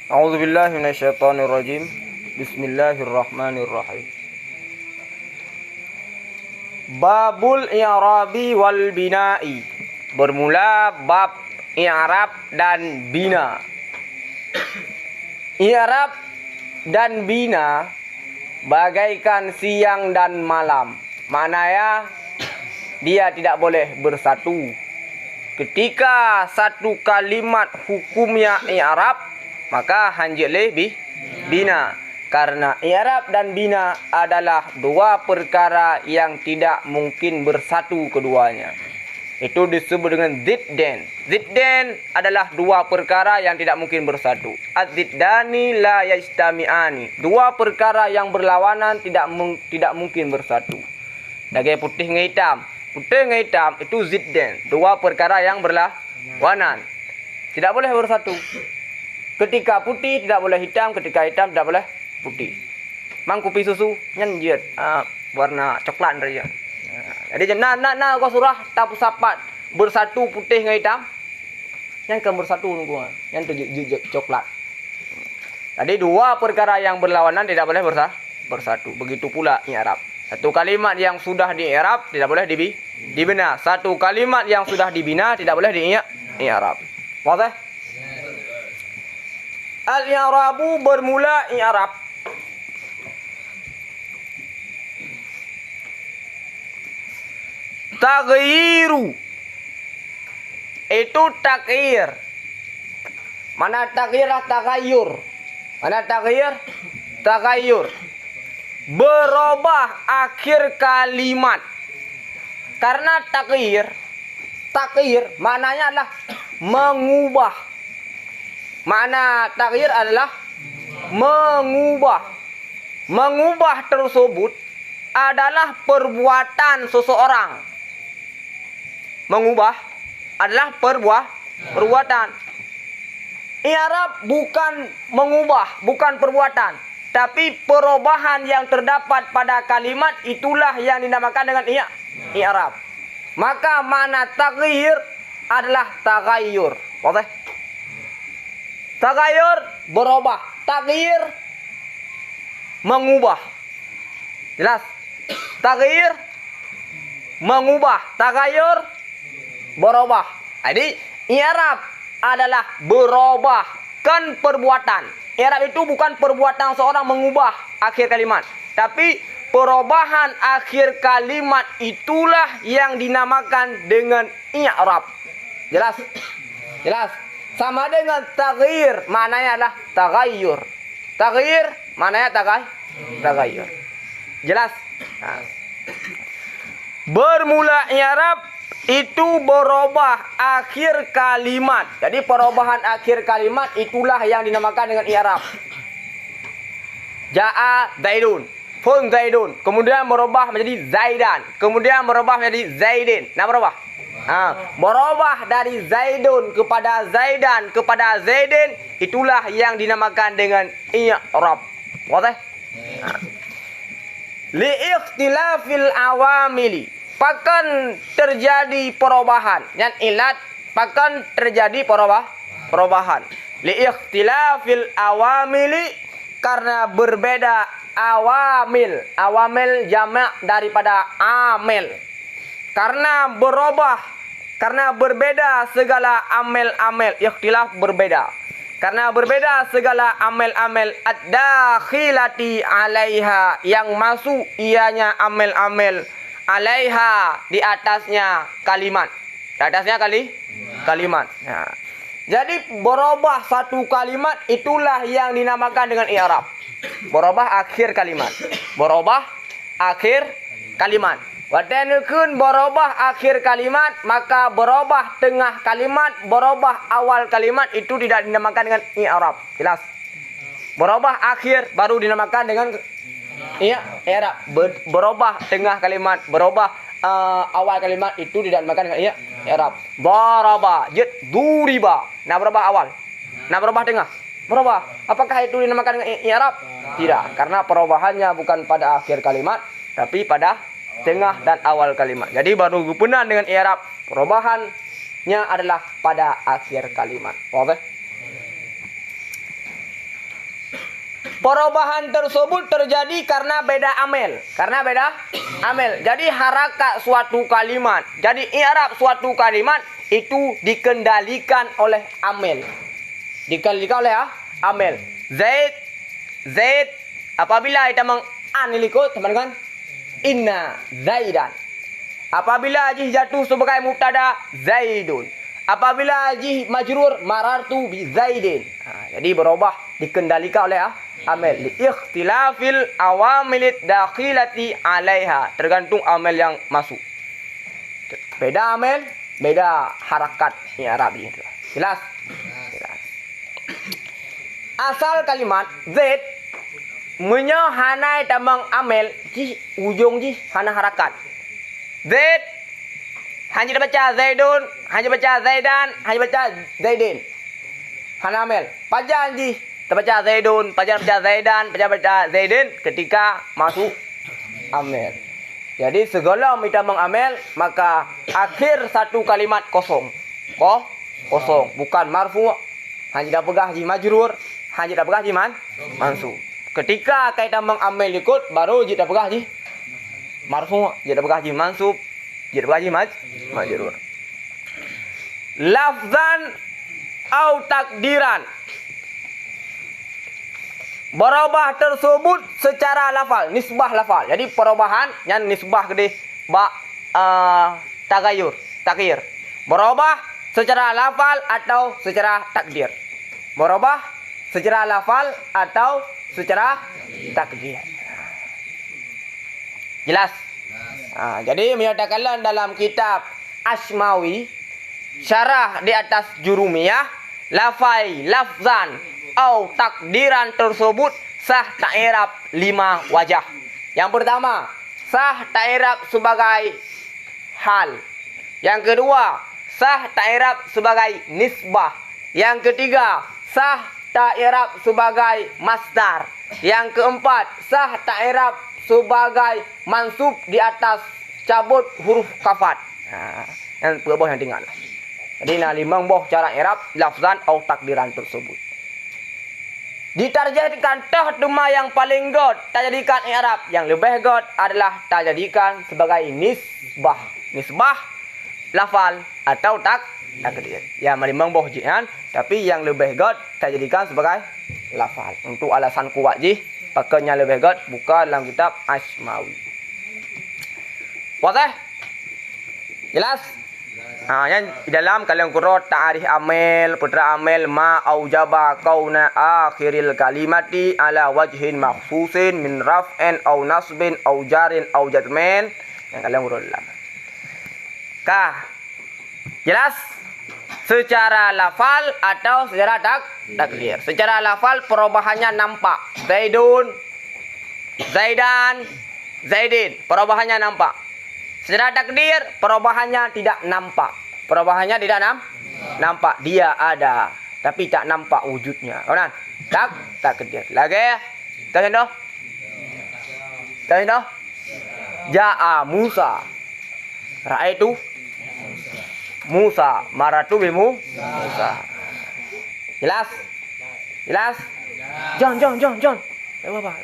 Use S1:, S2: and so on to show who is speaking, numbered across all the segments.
S1: A'udzubillahi minasyaitonirrajim. Bismillahirrahmanirrahim. Babul i'rabi wal bina'i. Bermula bab i'rab dan bina. I'rab dan bina bagaikan siang dan malam. Maknanya dia tidak boleh bersatu. Ketika satu kalimat hukumnya i'rab, maka hanjileh bina. Karena i'rab dan bina adalah dua perkara yang tidak mungkin bersatu keduanya. Itu disebut dengan ziddan. Ziddan adalah dua perkara yang tidak mungkin bersatu. Az-ziddani la yajtami'ani. Dua perkara yang berlawanan tidak mungkin bersatu. Daging putih dengan hitam. Putih dengan hitam itu ziddan. Dua perkara yang berlawanan. Tidak boleh bersatu. Ketika putih tidak boleh hitam, ketika hitam tidak boleh putih. Mang kopi susu nyenjet warna coklat saja. Jadi nak kau surah tapu sapat bersatu putih dengan hitam. Yang ke bersatu nunggu. Yang tu coklat. Jadi dua perkara yang berlawanan tidak boleh bersatu. Begitu pula i'rab. Satu kalimat yang sudah di-i'rab tidak boleh dibina. Satu kalimat yang sudah dibina tidak boleh di-i'rab. Wadah? Al-i'rabu bermula i'rab. Taghyiru itu taghir. Mana taghir lah taghayyur. Mana taghir? Taghayyur. Berubah akhir kalimat. Karena taghir maknanya adalah mengubah. Makna taghir adalah mengubah. Mengubah tersebut adalah perbuatan seseorang. Mengubah adalah perbuatan. I'rab bukan mengubah, bukan perbuatan. Tapi perubahan yang terdapat pada kalimat itulah yang dinamakan dengan i'rab. Maka makna taghyir adalah taghayyur. Wadah? Taghayyur berubah. Taghyir mengubah. Jelas? Taghyir mengubah. Taghayyur berubah. Jadi i'rab adalah berubahkan perbuatan. I'rab itu bukan perbuatan seorang mengubah akhir kalimat, tapi perubahan akhir kalimat itulah yang dinamakan dengan i'rab. Jelas? Jelas? Sama dengan taghyir, maknanya adalah taghayyur. Taghyir maknanya taghayyur. Jelas? Nah. Bermula i'rab itu berubah akhir kalimat. Jadi perubahan akhir kalimat itulah yang dinamakan dengan i'rab. Ja'a Zaidun. Fun Zaidun. Kemudian berubah menjadi Zaidan. Kemudian berubah menjadi Zaidin. Nah berubah. Berubah dari Zaidun kepada Zaidan kepada Zaidin. Itulah yang dinamakan dengan i'rab. Wadah? Li'ikhtilafil awamili. Pakan terjadi perubahan. Yang ilat pakan terjadi perubahan. Li'ikhtilafil awamili, karena berbeda awamil. Awamil jamak daripada amil. Karena berubah, karena berbeda segala amil-amil. Ikhtilaf berbeda. Karena berbeda segala amil-amil ad-dakhilati alaiha, yang masuk ianya amil-amil alaiha, di atasnya kalimat. Di atasnya kalimat. Nah. Jadi berubah satu kalimat itulah yang dinamakan dengan i'rab. Berubah akhir kalimat. Berubah akhir kalimat. Wadanukun berubah akhir kalimat, maka berubah tengah kalimat, berubah awal kalimat itu tidak dinamakan dengan i'rab. Jelas? Berubah akhir baru dinamakan dengan i'rab. Berubah tengah kalimat, berubah awal kalimat itu tidak dinamakan dengan i'rab. Daraba, duriba. Nah berubah awal. Nah berubah tengah. Berubah. Apakah itu dinamakan dengan i'rab? Tidak, karena perubahannya bukan pada akhir kalimat, tapi pada tengah dan awal kalimat. Jadi baru berkenaan dengan i'rab. Perubahannya adalah pada akhir kalimat. Oke? perubahan tersebut terjadi karena beda amel. Karena beda amel. Jadi harakat suatu kalimat, jadi i'rab suatu kalimat itu dikendalikan oleh amel. Dikendalikan oleh amel. Zaid apabila kita an ikut teman-teman, inna zaidan. Apabila jih jatuh sebagai mubtada, zaidun. Apabila jih majrur, marartu bi zaidin. Jadi berubah, dikendalikan oleh amel. Li ikhtilafil awamilit dakhilati alaiha. Tergantung amel yang masuk. Beda amel, beda harakat i'rab itu. Jelas? Jelas. Asal kalimat zaid menyohanai tamang amel ji ujung ji hana harakat. Zaid hanya dibaca zaidun, hanya baca zaidan, hanya baca zaidin. Hana amel. Pajan ji terbaca zaidun, pajan baca zaidan, pajan baca zaidin ketika masuk amel. Jadi segala kita mengamel maka akhir satu kalimat kosong. Kosong, bukan marfu. Hanya dah pegah ji majrur, hanya dah pegah ji mansub. Ketika kita mengambil ikut baru kita pegah ji marfu, kita pegah ji mansub, kita pegah ji majrur. Lafzan au takdiran. Berubah tersebut secara lafal, nisbah lafal. Jadi perubahan yang nisbah gede takyir. Berubah secara lafal atau secara takdir. Berubah secara lafal atau secara takdir. Jelas? Jadi menyatakan dalam kitab Asmawi syarah di atas Jurumiyah, lafai lafzan au takdiran tersebut sah ta'irab 5 wajah. Yang pertama, sah ta'irab sebagai hal. Yang kedua, sah ta'irab sebagai nisbah. Yang ketiga, sah ta'irab sebagai masdar. Yang keempat, sah ta'irab sebagai mansub di atas cabut huruf kafat. Yang berbawah yang tinggal. Jadi nah 5 boh cara i'rab lafzan atau takdiran tersebut. Ditarjahkan tahduma yang paling god, tajadikan i'rab yang lebih god adalah tajadikan sebagai nisbah. Nisbah lafal atau takdir. Ya memang boh jihan, tapi yang lebih god tajadikan sebagai lafal. Untuk alasan kuat ji, pakainya lebih god buka dalam kitab Asmawi. Wadah? Jelas? Yang di dalam kalian kurot ta'arif amel, putra amel ma aujaba kauna akhiril kalimati ala wajhin makhsusin min raf'in au nasbin au jarin au jazmin. Yang kalian kurot dalam. Kah? Jelas? Secara lafal atau secara takdir. Secara lafal perubahannya nampak. Zaidun, zaidan, zaidin. Perubahannya nampak. Secara takdir perubahannya tidak nampak. Perubahannya tidak nampak. Dia ada, tapi tak nampak wujudnya. Kawan? Takdir. Lagi? Tahu? Ja'a Musa. Ra'aitu Musa. Maratu bimu Musa. Jelas? Jelas? John. Apa?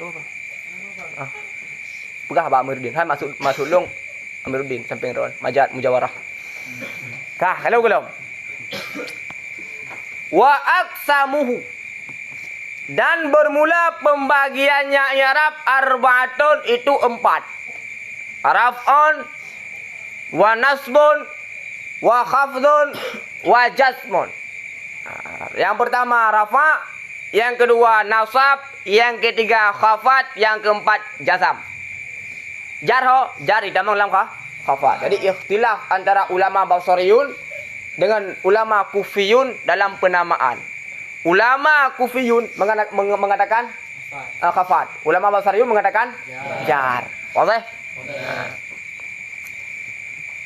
S1: Pegah Pak Amiruddin. Hai masuk long. Amiruddin samping Ron, Majad Mujawarah. Kah, kalau belum? Wa aqsamuhu. Dan bermula pembagiannya i'rab arba'atun itu 4. Raf'un wa nasbun wa khafdun wa jazmun. Yang pertama rafa, yang kedua nasab, yang ketiga khafat, yang keempat jazam. Jari damang lam khafat. Jadi ikhtilaf antara ulama Basriyun dengan ulama Kufiyun dalam penamaan. Ulama Kufiyun mengatakan khafat. Ulama Basriyun mengatakan jar. Wadah?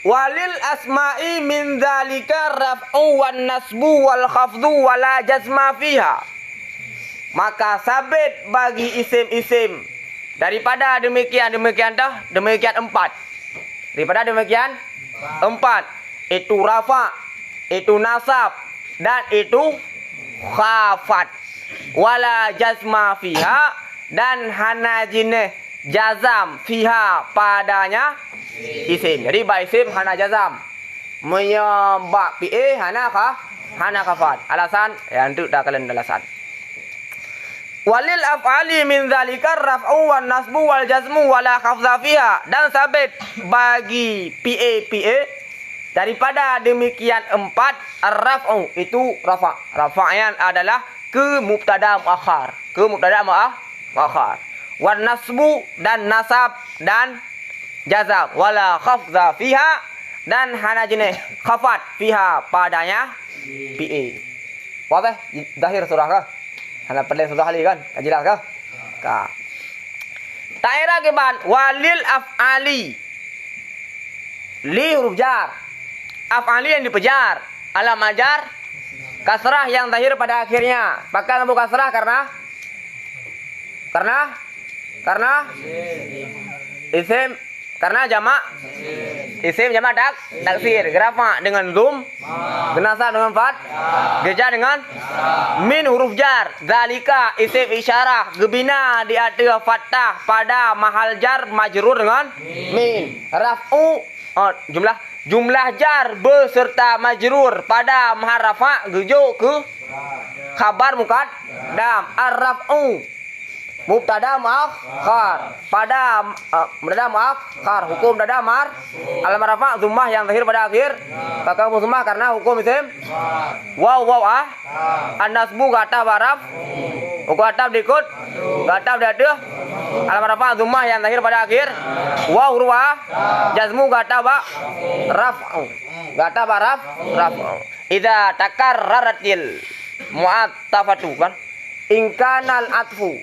S1: Walil asma'i min dzalika raf'u wan nasbu wal khafdu wala jazma fiha. Maka sabit bagi isim-isim daripada demikian 4. Daripada demikian 4. Itu rafa, itu nasab, dan itu khafat. Wala jazma fiha, dan hana jenis jazam fiha padanya isim. Jadi ba isim hana jazam. Menyebab PA hana kafat. Alasan ya untuk dah kalian alasan. Walil af'ali min dzalika raf'u wan nasbu wal jazmu wala khafdha fiha. Dan sabit bagi PA daripada demikian empat ar-raf'u itu rafa'. Rafa'nya adalah ke mubtada muakhar. Ke mubtada muakhar. Wan nasbu dan nasab dan jazam wala khafdha fiha dan hana jenis khafat fiha padanya PA. Wadah dahir surah kah? Hana perlu surah kali kan? Jelas kah? Ka. Taira ke ban walil af'ali li huruf jar. Af'ali yang dipejar, alam ajar kasrah yang zahir pada akhirnya. Pakai lampu kasrah karena isim, karena jamak isim jamak taksir. Gerafa dengan zum, genasa dengan fat, geja dengan min huruf jar. Zalika isim isyarah, gebina di ada fathah pada mahal jar majrur dengan min. Raf'u jumlah jar beserta majrur pada mahal rafa gejo ke khabar muqaddam. Ar-raf'u mubtada muakhar pada mubtada muakhar hukum dada mar alam rafa dhammah yang zahir pada akhir pakai hukum dhammah karena hukum isim waw an-nasbu kata baraf hukum ataf dikut kata dada alam rafa dhammah yang zahir pada akhir waw huruf jazmu kata ba raf'u kata baraf raf'u idza takarraratil mu'attafatu kan ingkanal atfu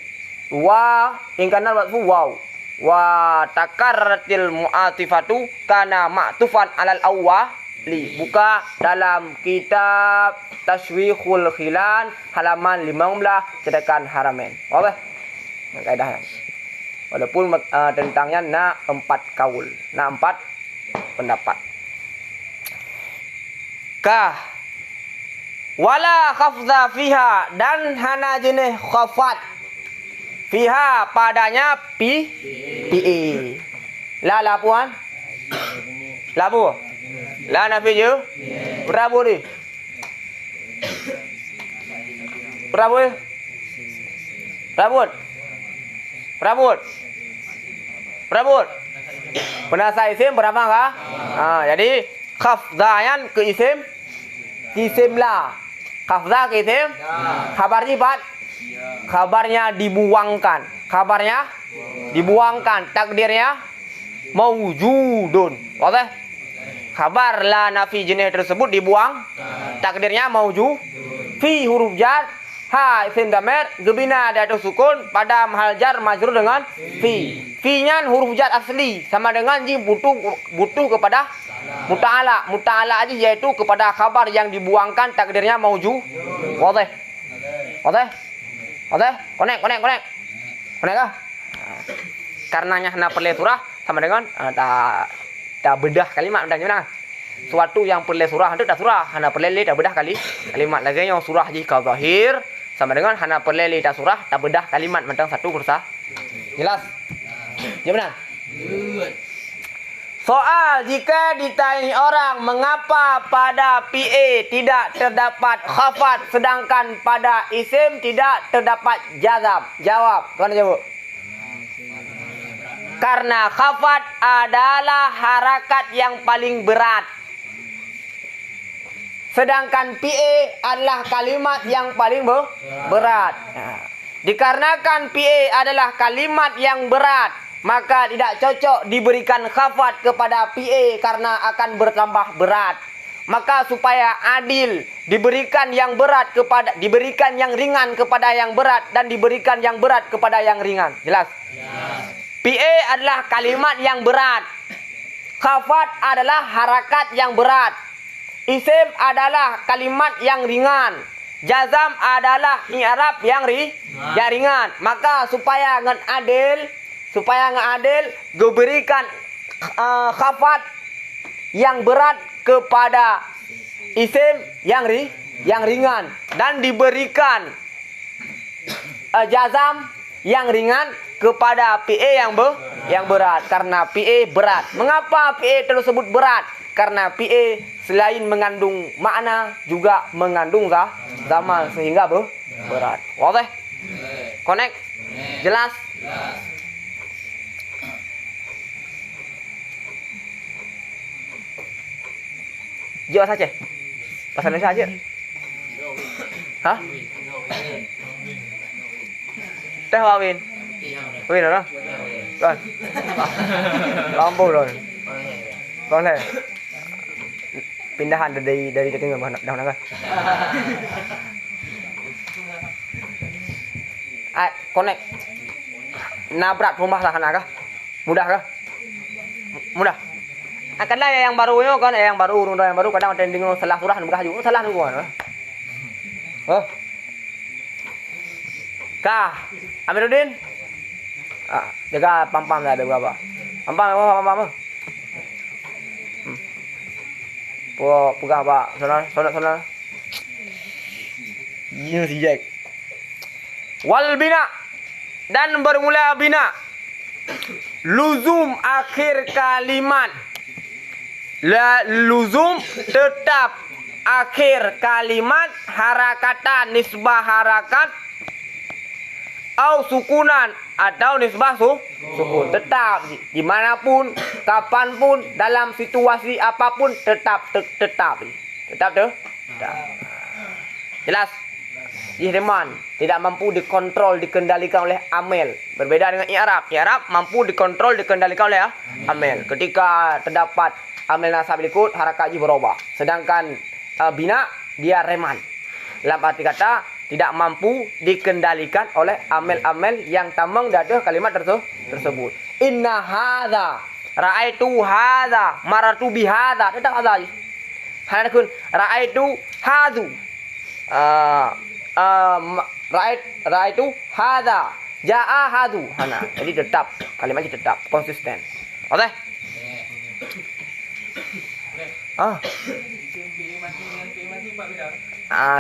S1: wa ingkana watfu waw wa takarratil mu'atifatu kana ma'tufan alal awwali. Buka dalam kitab Tashwihul Khilan halaman 15 sedangkan haramen. Oke. Kaidahnya. Walaupun tentangnya na 4 kaul, na 4 pendapat. Ka wala khafdha fiha dan hana jenis khafat fiha padanya PA. La puan. Labu. La nafi je. Berapa ni? Berapa? Rabut. Penasa isim berapa kah? Jadi khafdhayan ke isim la. Khafdha ke isim. Khabarnya bat. Kabarnya dibuangkan. Takdirnya maujudun. Oke. Kabar la nafi jenis tersebut dibuang. Takdirnya maujud. Fi huruf jar. Ha isim damir. Gebina ada sukun pada mahal jar majrur dengan fi. Fi-nya huruf jar asli sama dengan jim butuh kepada muta'ala. Muta'ala aja yaitu kepada kabar yang dibuangkan takdirnya maujud. Oke. Konek kah? Karenanya hana perle surah sama dengan dah bedah kalimat dan gimana? Suatu yang perle surah itu dah surah, hana perle dah bedah kalimat lagi yang surah jika zahir sama dengan hana perle dah surah dah bedah kalimat tentang satu kursa. Jelas? Gimana? Soal jika ditanya orang mengapa pada PA tidak terdapat khafat sedangkan pada isim tidak terdapat jazam. Jawab. Kau jawab. Karena khafat adalah harakat yang paling berat. Sedangkan PA adalah kalimat yang paling berat. Dikarenakan PA adalah kalimat yang berat, maka tidak cocok diberikan khafat kepada PA karena akan bertambah berat. Maka supaya adil diberikan yang ringan kepada yang berat dan diberikan yang berat kepada yang ringan. Jelas? PA adalah kalimat yang berat. Khafat adalah harakat yang berat. Isim adalah kalimat yang ringan. Jazam adalah i'rab yang ringan. Maka supaya ngadil diberikan khafat yang berat kepada isim yang ringan dan diberikan jazam yang ringan kepada PE yang berat. Karena PE berat. Mengapa PE tersebut berat? Karena PE selain mengandung makna juga mengandung zaman sehingga berat. Wadah? Connect? Jelas? Jawab saja. Bahasa Indonesia aja. Hah? Teh Wawin. Win rồi đó. Rồi. Lampu rồi. Boleh. Pindahan dari ketinggalan dah kan. Connect. Nabrak rumah lah kah? Mudah kah? Mudah. Kadang yang barunya kan yang baru kadang trending salah surah mudah juga salah juga. Kah, Amiruddin? Jaga pam-pam dah ada berapa? Pam-pam. Pegah pak, sonar. Ini si Jack. Wal bina dan bermula bina. Luzum akhir kalimat. Luzum tetap akhir kalimat harakatan nisbah harakat au sukunan atau nisbah sukun tetap dimanapun kapanpun dalam situasi apapun tetap jelas. Jihriman tidak mampu dikontrol dikendalikan oleh amel, berbeda dengan i'rab mampu dikontrol dikendalikan oleh amel. Ketika terdapat amel nasab berikut harakat berubah, sedangkan bina dia reman, dalam arti kata tidak mampu dikendalikan oleh amel-amel yang tamang dari kalimat tersebut. Inna hadza ra'aitu hadza marartu bi hadza, tetap hadza aja. Hanakun ra'aitu hadzu ra'aitu hadza jaa hadzu. Jadi tetap kalimatnya tetap konsisten. Oke?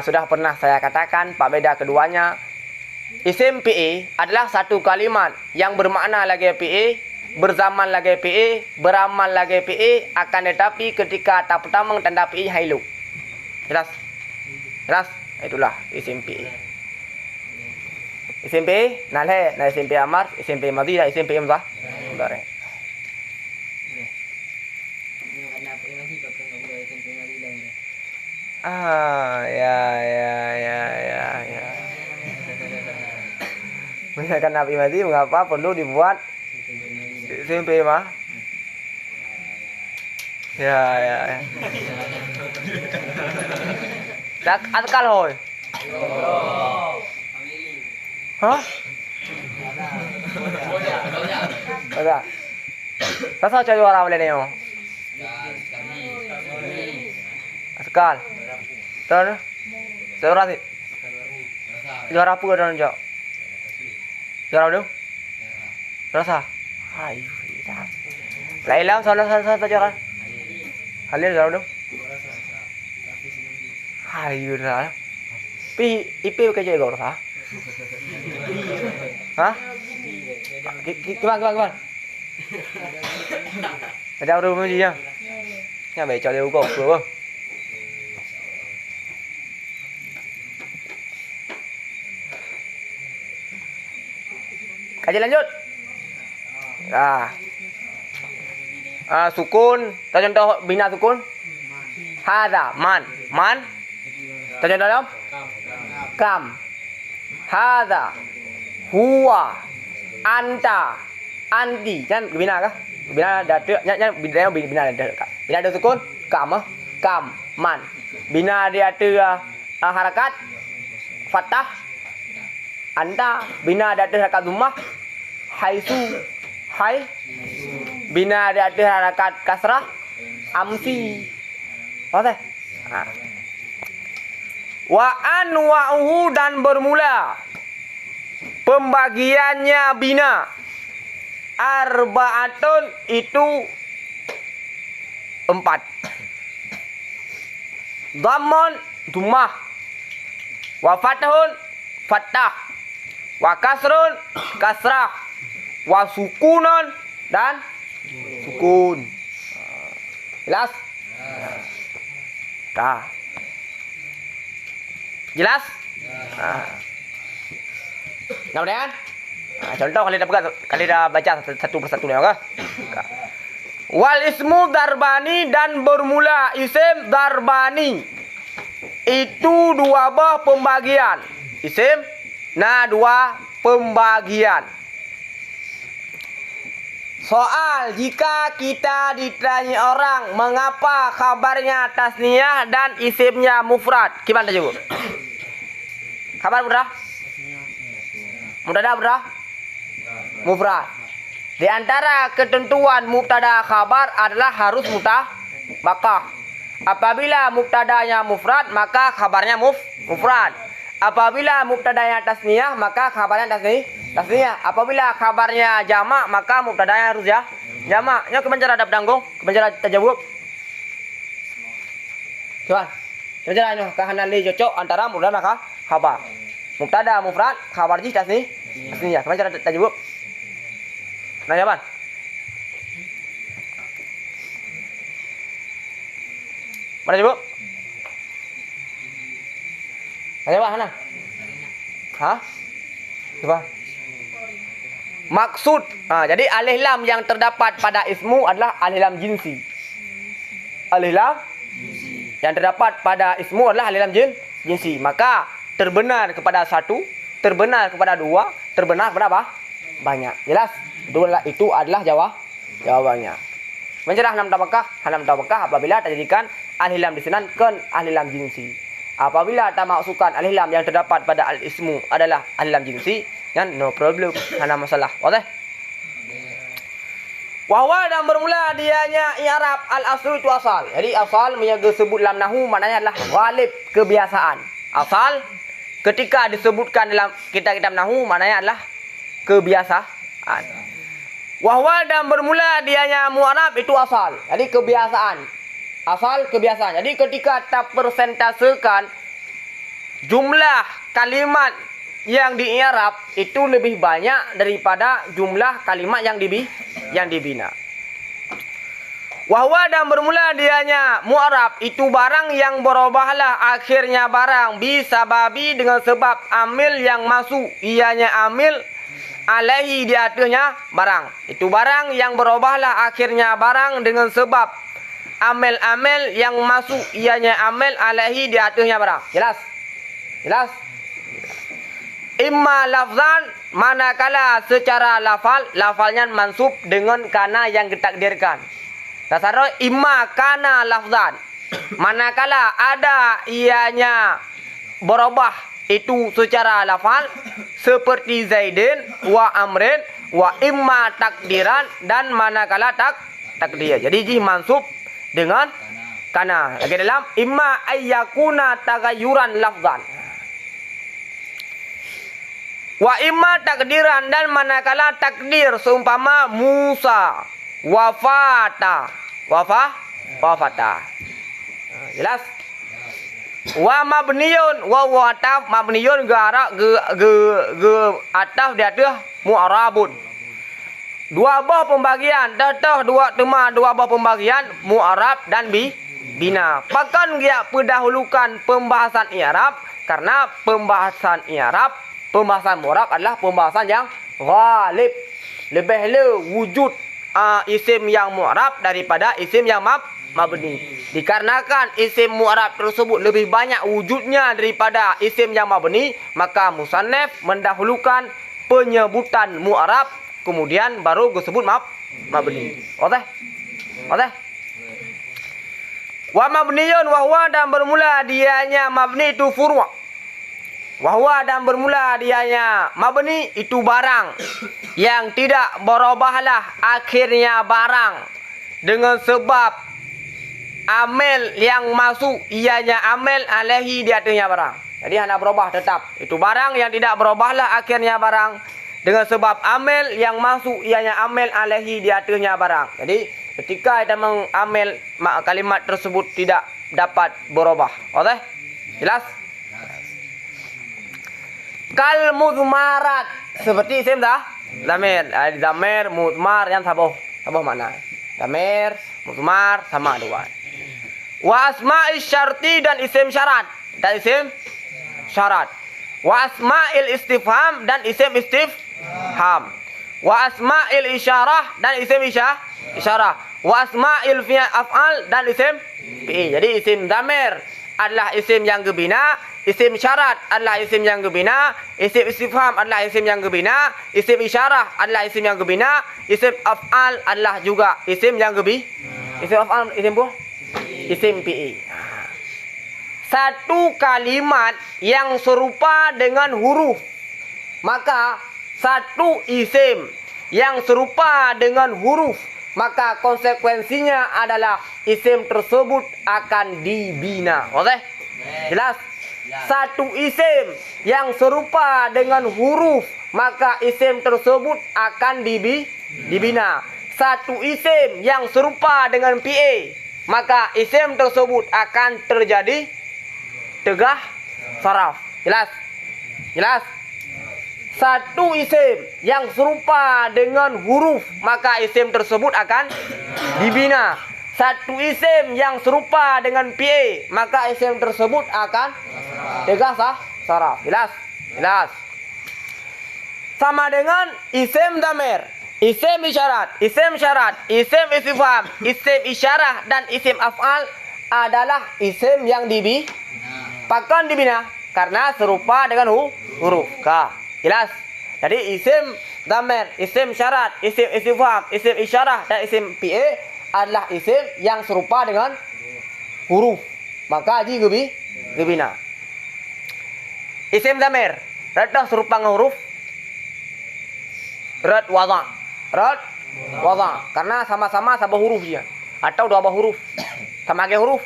S1: Sudah pernah saya katakan Pak beda keduanya. Isim PE adalah satu kalimat yang bermakna lagi PE, berzaman lagi PE, beramal lagi PE, akan tetapi ketika tak pertama tanda PE hailu. Jelas? Itulah isim PE. Isim PE nalhe, na isim PE amar, isim PE madhi, isim PE mudhari. Ya. Misalkan Nabi mati mengapa perlu dibuat SMP mah? Ya. Tak atkal hoy. Hah? Ada. Rasa cari orang boleh ni oh. Atkal. Tahu? Seorang ni. Juara apa kau orang jauh? Juara apa? Rasa. Hai. Lain salah juara. Halil juara apa? Hai juara. IP kerja kau rasa? Hah? Gimana? Ada orang macam ni ya? Nhà bé cho đều cổ đúng không? Kaji lanjut. Sukun, contoh bina sukun. Hadza, man. Contoh dalam? Kam. Hadza, huwa, anta, anti. Kan bina kah? Bina ada bina ada sukun kam man. Bina dia ada harakat fathah anta. Bina dia ada harakat dhammah haisu hai. Bina dia ada harakat kasrah amsi. Oke. Wa anwa'uhu dan bermula pembagiannya bina arba'atun itu 4. Dhammun dhammah wa fathun fathah Wa kasrun kasrah. Wa sukunun dan sukun. Jelas? Dah. Jelas? Kemudian contoh kali dah baca satu persatu ni, okey? Wal ismu darbani dan bermula isim darbani. Itu dua buah pembagian. Isim dua pembagian. Soal, jika kita ditanya orang mengapa kabarnya tasniyah dan isimnya mufrad, gimana jawab? Kabar berapa? Mubtada berapa? Mufrad. Di antara ketentuan mubtada khabar adalah harus mutabaqah. Apabila mubtadanya mufrad, maka khabarnya mufrad. Apabila mubtadanya tasniyah, maka khabarnya tasniyah. Apabila khabarnya jamak, maka mubtadanya harus jamak. Nya kebancara ada pedanggung, kebancara tajawub. Coba. Kebancara ini kahanali cocok antara mubtada dan khabar. Mubtada mufrad, khabar ji tasniyah. Kebancara tajawub. Nah, jawaban. Mana jawab? Ayo mana? Hah? Coba. Maksud. Jadi alif lam yang terdapat pada ismu adalah alif lam jinsi. Alif lam yang terdapat pada ismu adalah alif lam jinsi. Maka terbenar kepada satu, terbenar kepada dua, terbenar kepada apa? Banyak. Jelas? Itu adalah jawabannya. Mencerah enam tabaqah apabila terjadikan alif lam disenankan alif lam jinsi. Apabila tak masukkan alif lam yang terdapat pada al-ismu adalah alif lam jinsi, kan no problem, ada masalah. Okey. Wahwa dan bermula dianya i'rab al-aslu itu asal. Jadi asal menjaga sebut dalam nahwu maknanya adalah ghalib, kebiasaan. Asal ketika disebutkan dalam kitab-kitab nahwu maknanya adalah kebiasaan. Wahwa dan bermula dianya mu'rab itu asal. Jadi kebiasaan. Asal kebiasaan. Jadi ketika tak persentasekan jumlah kalimat yang di-i'rab itu lebih banyak daripada jumlah kalimat yang dibina. Wahwa dan bermula dianya mu'rab itu barang yang berubahlah akhirnya barang bisababi dengan sebab amil yang masuk ianya amil alaihi di atasnya barang. Itu barang yang berubahlah akhirnya barang dengan sebab amel-amel yang masuk ianya amel alaihi di atasnya barang. Jelas? Jelas? Imma lafzan manakala secara lafalnya mansub dengan kana yang ditakdirkan. Dasarnya imma kana lafzan manakala ada ianya berubah itu secara lafal seperti Zaidin wa Amrin wa imma takdiran dan manakala takdir. Jadi ji mansub dengan kana. Lagi dalam imma ayyakuna tagayyuran lafzan. Wa imma takdiran dan manakala takdir seumpama Musa wafata. Wafata. Jelas? Wa mabniyun wa ataf mabniyun gara ataf di atas mu'rabun. Dua buah pembagian, dua buah pembagian mu'arab dan bina. Pakan dia pendahulukan pembahasan i'rab karena pembahasan i'rab, pembahasan mu'rab adalah pembahasan yang ghalib. Lebih wujud isim yang mu'rab daripada isim yang mabni. Dikarenakan isim mu'rab tersebut lebih banyak wujudnya daripada isim yang mabni, maka musannif mendahulukan penyebutan mu'rab kemudian baru disebut mabni. Okey? Okey? Wa mabniyun wa huwa dan bermula dianya mabni itu furu'. Wa huwa dan bermula dianya mabni itu barang yang tidak berubahlah akhirnya barang dengan sebab amil yang masuk ianya amil alaihi di atasnya barang. Jadi hendak berubah tetap. Itu barang yang tidak berubahlah akhirnya barang dengan sebab amil yang masuk ianya amil alaihi di atasnya barang. Jadi ketika kita mengamil kalimat tersebut tidak dapat berubah. Okey? Jelas? Kal mudmarat, seperti isim damir. Damir, mudmar yang saboh mana? Damir, mudmar sama dua. Wa asma'i syarti dan isim syarat. Wa asma'il istifham dan isim istifham. Wa asma'il isyarah dan isim isyarah. Wa asma'il af'al dan isim fi'il. Jadi isim damir adalah isim yang gebina, isim syarat adalah isim yang gebina, isim istifham adalah isim yang gebina, isim isyarah adalah isim yang gebina, isim af'al adalah juga isim yang gebi. Isim af'al isim buah? Isim fi'il. Satu kalimat yang serupa dengan huruf, maka satu isim yang serupa dengan huruf, maka konsekuensinya adalah isim tersebut akan dibina. Oke? Jelas? Satu isim yang serupa dengan huruf, maka isim tersebut akan dibina. Satu isim yang serupa dengan PA, maka isim tersebut akan terjadi tegah saraf. Jelas? Satu isim yang serupa dengan huruf, maka isim tersebut akan dibina. Satu isim yang serupa dengan PA, maka isim tersebut akan tegah saraf. Jelas? Sama dengan isim damir, isim isyarat, isim istifham, isim isyarah dan isim af'al adalah isim yang akan dibina karena serupa dengan huruf. Jelas? Jadi isim damir, isim syarat, isim istifham, isim isyarah dan isim PA adalah isim yang serupa dengan huruf, maka dibina. Isim damir rada serupa dengan huruf, rad wada karena sama-sama sabah huruf dia atau dua huruf sama lagi huruf,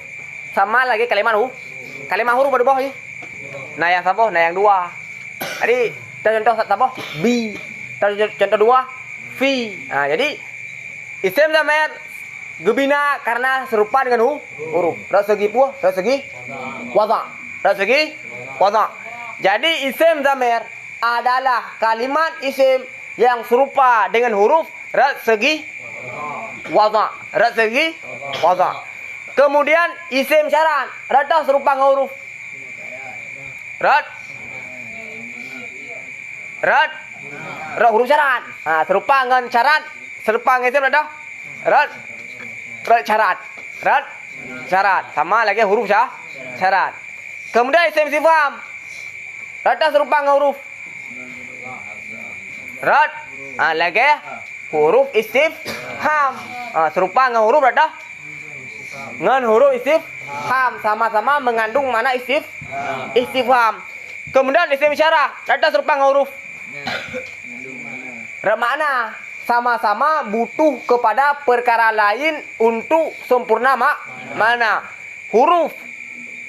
S1: sama lagi kalimat huruf berubah ya. Nah yang sabah, nah yang dua. Jadi contoh sabah bi, contoh dua fi. Nah jadi isim damir gebina karena serupa dengan huruf. Dari segi wada. Jadi isim damir adalah kalimat isim yang serupa dengan huruf dari segi wada. Kemudian isim syarat rada serupa dengan huruf. Huruf syarat. Nah, serupa dengan syarat, serupa dengan isim rada syarat. Sama lagi huruf syarat. Kemudian isim istifham rada serupa dengan huruf. Lagi huruf istifham. Serupa dengan huruf rada dengan huruf istifham, sama-sama mengandung mana istifham. Kemudian isim isyarah rada serupa dengan huruf. Makna sama-sama butuh kepada perkara lain untuk sempurna makna. Huruf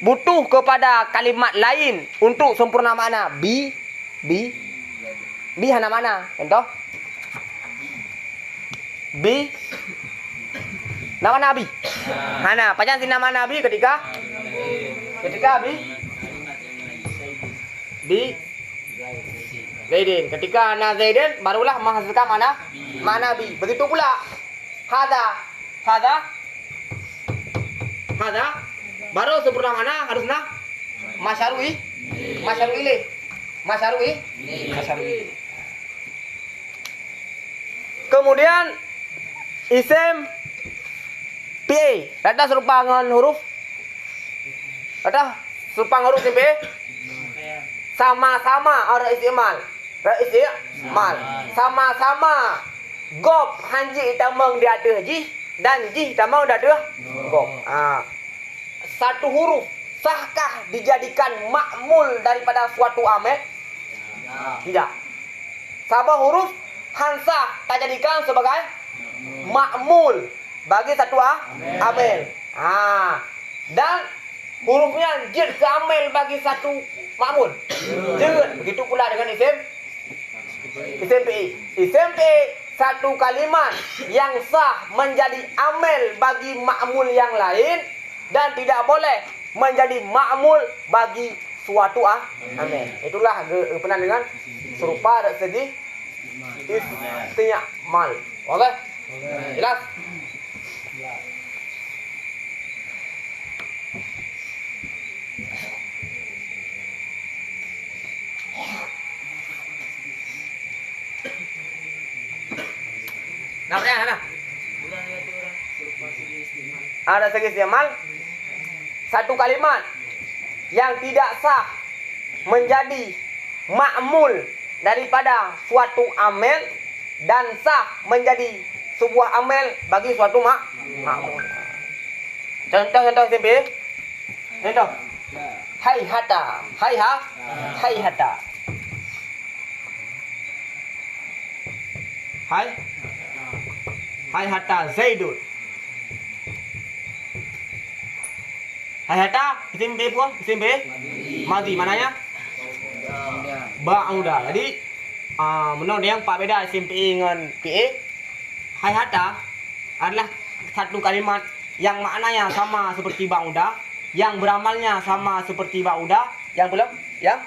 S1: butuh kepada kalimat lain untuk sempurna makna. Bi hana mana? Contoh. Bi nama Nabi. Hana, panjang si nama Nabi ketika bi Zaidin. Ketika ana Zaidin barulah menghasilkan mana Nabi. Begitu pula hada baru sempurna mana harusnya masyarui. Kemudian isim PA rada serupa dengan huruf. Isim PA sama-sama ada istimal. Sama-sama gop hanji tamang dia ada ji dan ji tamang dia ada gop. Satu huruf sahkah dijadikan makmul daripada suatu amil? Tidak. Sabah huruf hansah tak jadikan sebagai makmul bagi satu amil. Dan hurufnya jid ke amil bagi satu makmul. Jangan. Begitu pula dengan isim PI. Isim PI satu kalimat yang sah menjadi amil bagi makmul yang lain dan tidak boleh menjadi makmul bagi suatu amel. Itulah pernah dengan serupa dari segi isti'mal. Oke? Jelas? Nah. Ada segi isti'mal. Satu kalimat yang tidak sah menjadi ma'mul daripada suatu amel dan sah menjadi sebuah amel bagi suatu ma'mul. Contoh simpel. Contoh. Hayhata. Hayhata. Hayhata Zaidun. Hayhata isim B pun, isim B madhi mananya? Ba'uda. Jadi menurut yang Pak beda isim PE dengan PE. Hayhata adalah satu kalimat yang maknanya sama seperti ba'uda, yang beramalnya sama seperti ba'uda, yang belum, yang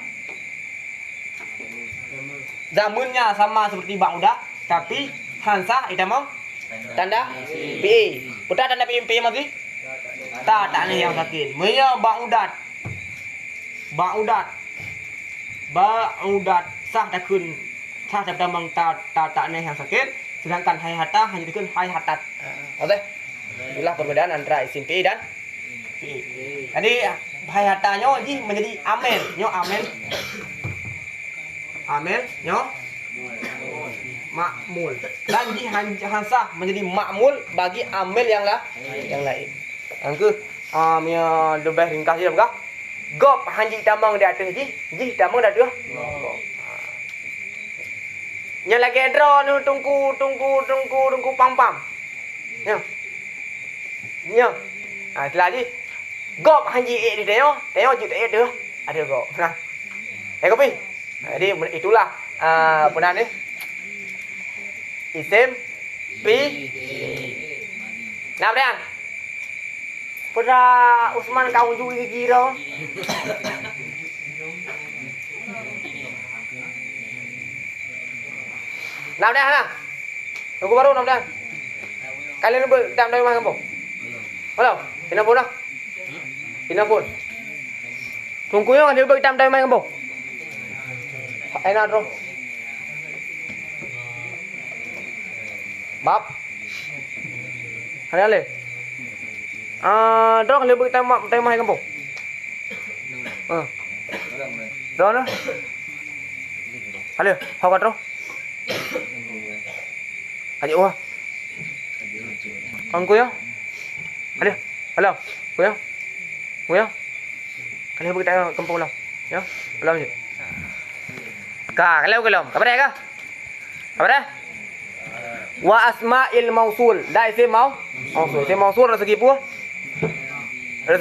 S1: zamunnya sama seperti ba'uda, tapi hansah itamam tanda PE. Putar tanda PE madhi? Tak ni yang sakit. Menya ba'udat sah takun sah tambang tak ni yang sakit. Sedangkan hayhata hanya takun hayhatat. Okey. Itulah perbedaan antara isim PE dan PE. Jadi hayhatanya ji menjadi amel, ma'mul. Dan ji hansah menjadi ma'mul bagi amel yang lain. Yang ke lebih ringkas je bukan? Gop hanji tamang di atas ji tamang dah tu. Yang lagi draw nu tunggu pam. Nya. Setelah ji gop hanji di tengok je tak tu. Ada gop. Nah. Kopi. Jadi itulah pernah ni. Isim pi. Nah, Brian. Pada Usman kau juga kira. Nah. Tunggu baru nah. Kalian bertam dari mana kamu? Halo, kenapa dah? Kenapa? Tunggu yang ada bertam dari mana kamu? Enak bro. Bab. Ada le. Đó lebih tema kampung. Đó nó. Halo, hawat ro. Ayo wah. Angku ya. Halo. Kuya. Kalian lebih tema kampung lah. Ya. Belum je. Kalau. Kabar ya, Kak? Kabar ya? Wa asma'il mausul. Dah isim mausul. Isim mausul ada segi apa? Ada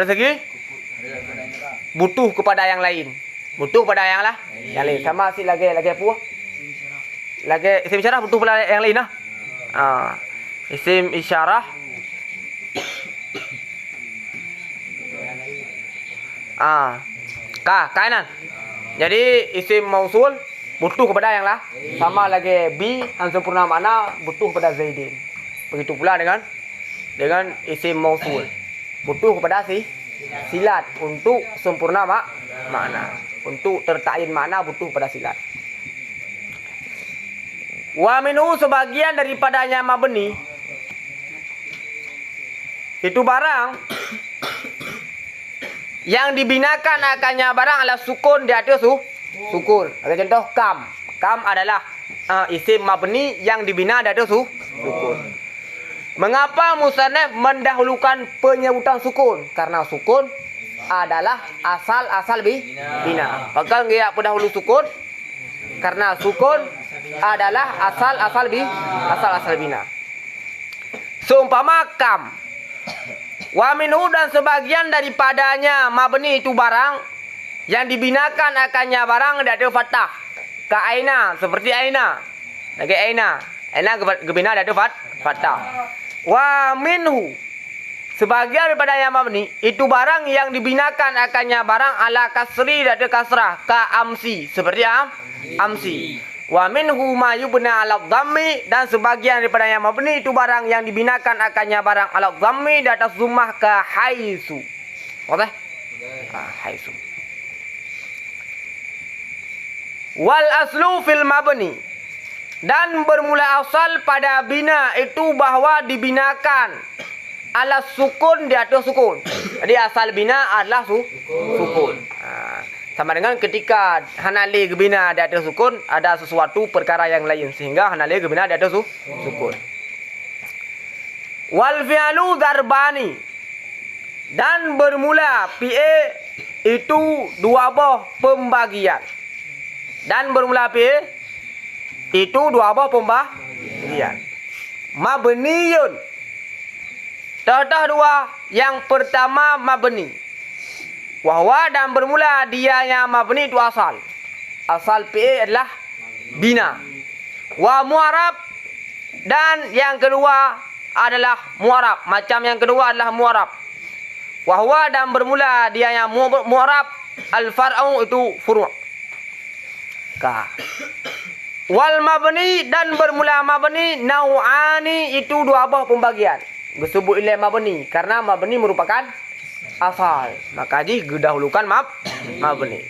S1: segi butuh kepada yang lain. Yang lain. Sama si lagi apa? Lagi isim isyarah butuh kepada yang lain lah. Isim isyarah. Kainan. Jadi isim mausul butuh kepada yang lah. Sama lagi bi yang sempurna makna butuh kepada Zaidin. Begitu pula dengan isim mausul. Butuh kepada silat untuk sempurna makna. Untuk tertain makna butuh pada silat. Wa minhu sebagian daripadanya mabni. Itu barang yang dibinakan akannya barang adalah sukun di atas sukun. Ada contoh kam. Kam adalah isim mabni yang dibina di atas sukun. Mengapa musannaf mendahulukan penyebutan sukun? Karena sukun adalah asal bina. Maka dia pendahulu sukun karena sukun adalah asal bina. Seumpama kam. Wa minhu dan sebagian daripadanya mabni itu barang yang dibinakan akannya barang dari fathah. Ka aina seperti aina. Lagi aina. Aina gebina dari fathah. Wa minhu sebagian daripada yang mabni itu barang yang dibinakan akannya barang ala kasri dan kasrah ka amsi seperti amsi. Wa minhu ma yubna ala dhammi, dan sebagian daripada yang mabni itu barang yang dibinakan akannya barang ala dhammi di atas dhammah ka haitsu. Oke? Haitsu. Wal aslu fil mabni, dan bermula asal pada bina itu bahwa dibinakan ala sukun di atas sukun. Jadi asal bina adalah sukun. Sama dengan ketika hanali gebina di atas sukun, ada sesuatu perkara yang lain sehingga hanali gebina di atas sukun. Wal fi'lu darbani, dan bermula PA itu dua buah pembagian. Dan bermula PA itu dua buah pembagian. Mabniyun, terdah dua. Yang pertama mabni, wahwa, dan bermula dianya mabni itu asal. Asal PA adalah bina. Wa mu'arab, dan yang kedua adalah mu'arab. Macam yang kedua adalah mu'arab. Wahwa, dan bermula dianya mu'arab al-far'u itu furu'. Wal mabni, dan bermula mabni nau'ani itu dua buah pembagian. Disebut ilai mabni karena mabni merupakan asal, maka didahulukan mabni.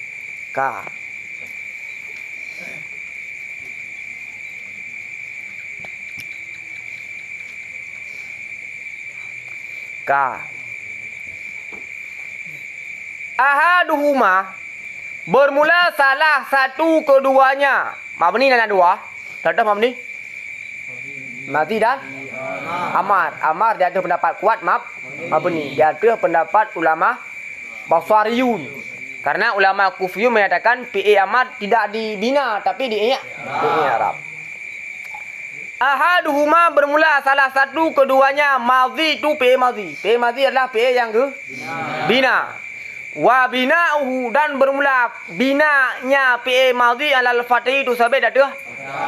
S1: Ahaduhuma, bermula salah satu keduanya. Mabni dan dua. Terdah mabni mati dan amar. Amar dia ada pendapat kuat mabni. Dia ada pendapat ulama Basariyun. Karena ulama Kufiyun menyatakan PA amar tidak dibina tapi di-i'rab. Ahaduhuma, bermula salah satu keduanya. Madhi itu PA madhi. PA madhi adalah PA yang bina. Wa bina'uhu, dan bermula binanya PA madhi alal fathi itu sabit ada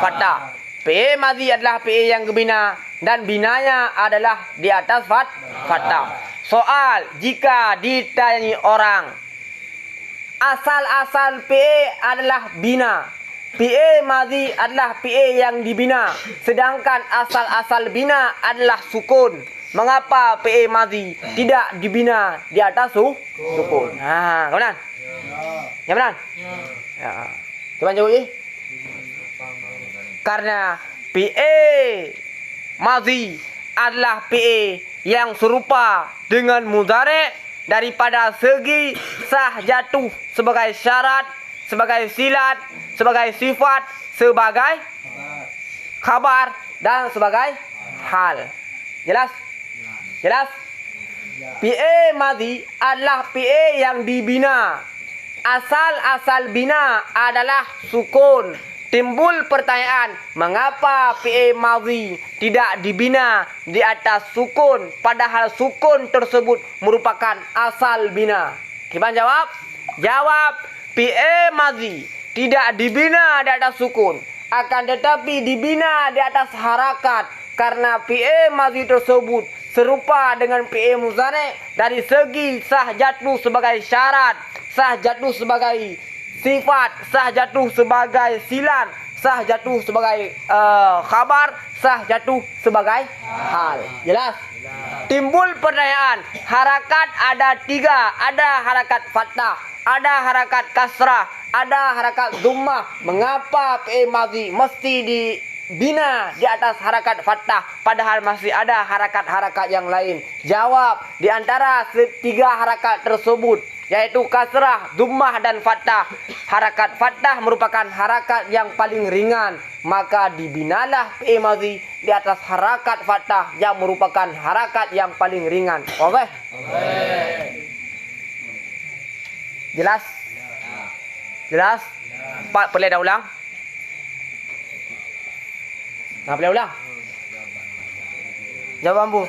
S1: fathah. PA madhi adalah PA yang bina dan binanya adalah di atas fathah. Soal, jika ditanya orang, asal-asal PA adalah bina, PA madhi adalah PA yang dibina, sedangkan asal-asal bina adalah sukun. Mengapa PA madhi tidak dibina di atas sukun? Kemudian? Yang benar? Ya. Coba jawab ini. Karena PA madhi adalah PA yang serupa dengan mudhari' daripada segi sah jatuh sebagai syarat, sebagai silat, sebagai sifat, sebagai khabar, dan sebagai hal. Jelas? Jelas? PA madhi adalah PA yang dibina. Asal-asal bina adalah sukun. Timbul pertanyaan, mengapa PA madhi tidak dibina di atas sukun, padahal sukun tersebut merupakan asal bina? Gimana jawab? Jawab, PA madhi tidak dibina di atas sukun, akan tetapi dibina di atas harakat, karena PA madhi tersebut serupa dengan PA mudhari' dari segi sah jatuh sebagai syarat, sah jatuh sebagai sifat, sah jatuh sebagai silan, sah jatuh sebagai khabar, sah jatuh sebagai hal. Jelas? Timbul pertanyaan, harakat ada tiga, ada harakat fathah, ada harakat kasrah, ada harakat dhammah. Mengapa PA madhi mesti dibina di atas harakat fathah, padahal masih ada harakat-harakat yang lain? Jawab, di antara tiga harakat tersebut, yaitu kasrah, dhammah, dan fathah, harakat fathah merupakan harakat yang paling ringan, maka dibinalah PA madhi di atas harakat fathah yang merupakan harakat yang paling ringan. Oke? Jelas? Jelas? Pak, boleh dah ulang? Boleh ulang? Jawab Ambu.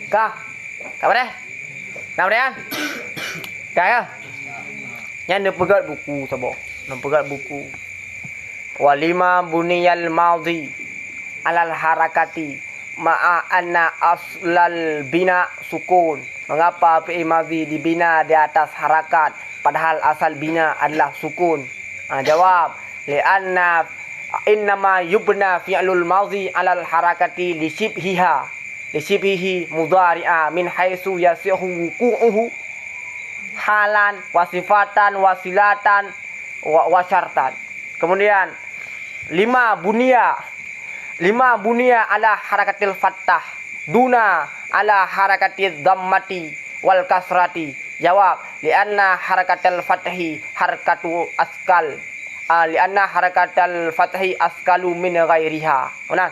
S1: Kah? Kah deh? Nào đấy anh? Cái à? Nhanh được pegat buku sabo. Nak pegat buku. Walima buniyal madhi alal harakati ma'a anna aslal bina sukun. Mengapa fi'il madhi dibina di atas harakat padahal asal bina adalah sukun? Jawab, li'anna innama yubna fi'lul madhi alal harakati li shibhihi mudhari'a min haitsu yasihu wuqu'uhu halan wasifatan wasilatan wa syartan. Kemudian lima bunia ala harakatil fattah duna ala harakatil dhammati wal kasrati. Jawab, lianna harakatil fathi harakatu askal, lianna harakatil fathi askalu min ghairiha. Benar?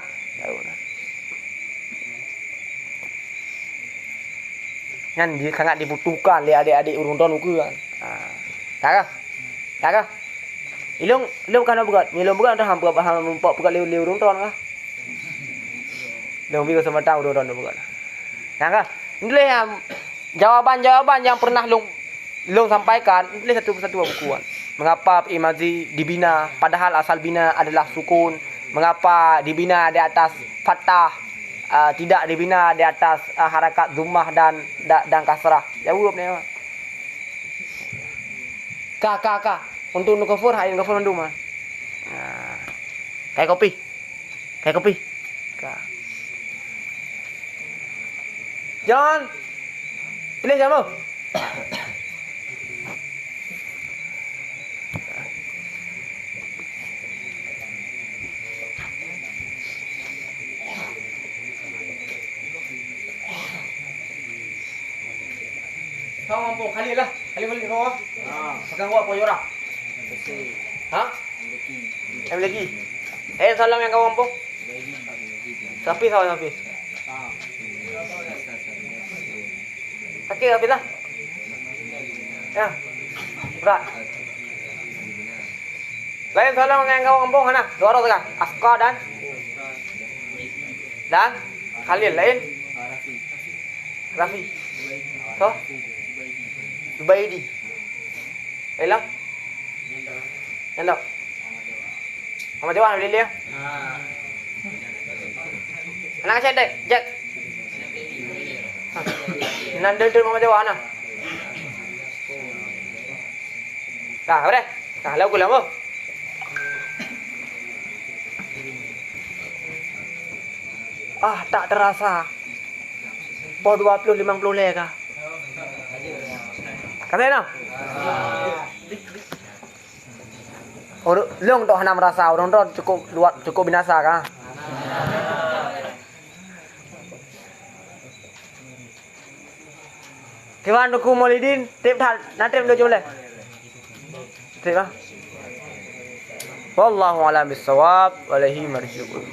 S1: Kan sangat dibutuhkan oleh adik-adik urung tahun muka kan. Tak kah? Ilung kan berat. Ilung berat dah hampir berat leu urung tahun kah? Ilung bi sama tahu urung tahun berat. Tak kah? Inilah yang jawaban-jawaban yang pernah Long sampaikan. Inilah satu bukuan. Mengapa fi'il madhi dibina padahal asal bina adalah sukun? Mengapa dibina di atas fathah? Tidak dibina di atas harakat dhammah dan kasrah. Jawab ni. Ka. Untuk nukafur hain kafur nduma. Kayak kopi. Ka. John. Ini siapa? Kau mampu kali kau. Pegang gua pojora. Hah? Lagi. Salam yang kau mampu. Sapi. Sakit habis lah. Ya. Berat. Lain salam yang kau mampu mana? Dua orang sekarang. Aska dan Khalil lain. Rafi. So. Zubaidi. Elang. Elang. Mama Jawa beli dia. Anak saya dek, Jack. Nanda tu Mama Jawa ana. Dah, boleh. Dah, lagu lama. Tak terasa. Po 20 50 lek ah. Katanya Long tok hana merasa orang tok cukup binasa kah? Kiwan duku Maulidin tip natip do jole. Tip ah. Wallahu a'lam bissawab, walaihi marji'ul.